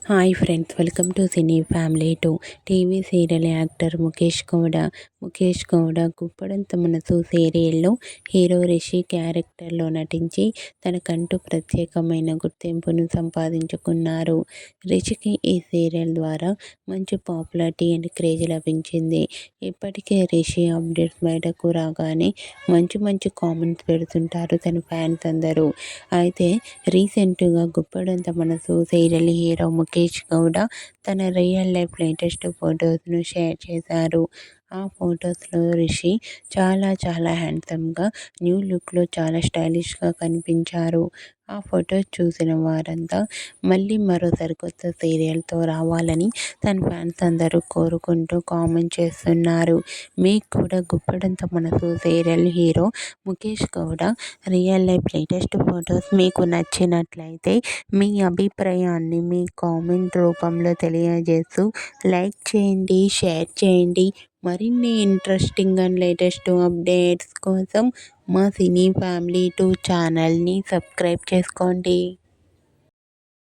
Hi friends, welcome to cine family 2. TV serial actor Mukesh Gowda గుప్పడంత మనసు సీరియల్లో హీరో రిషి క్యారెక్టర్లో నటించి తనకంటూ ప్రత్యేకమైన గుర్తింపును సంపాదించుకున్నారు. రిషికి ఈ సీరియల్ ద్వారా మంచి పాపులారిటీ అండ్ క్రేజ్ లభించింది. ఇప్పటికే రిషి అప్డేట్స్ బయటకు రాగానే మంచి కామెంట్స్ పెడుతుంటారు తన ఫ్యాన్స్ అందరూ. అయితే రీసెంట్గా గుప్పడంత మనసు సీరియల్ హీరో ముఖేష్ గౌడ తన రియల్ లైఫ్ లేటెస్ట్ ఫొటోస్ను షేర్ చేశారు. ఆ ఫొటోస్లో రిషి చాలా హ్యాండ్సమ్గా న్యూ లుక్లో చాలా స్టైలిష్గా కనిపించారు. ఆ ఫొటోస్ చూసిన వారంతా మళ్ళీ మరో సరికొత్త సీరియల్తో రావాలని తన ఫ్యాన్స్ అందరూ కోరుకుంటూ కామెంట్ చేస్తున్నారు. మీకు కూడా గుప్పడంత మనసు serial hero Mukesh Gowda real life latest photos మీకు నచ్చినట్లయితే మీ అభిప్రాయాన్ని మీ కామెంట్ రూపంలో తెలియజేస్తూ లైక్ చేయండి, షేర్ చేయండి. మరిన్ని ఇంట్రెస్టింగ్ అండ్ లేటెస్ట్ అప్డేట్స్ కోసం మా సినీ ఫ్యామిలీ 2 ఛానల్ని సబ్స్క్రైబ్ చేసుకోండి.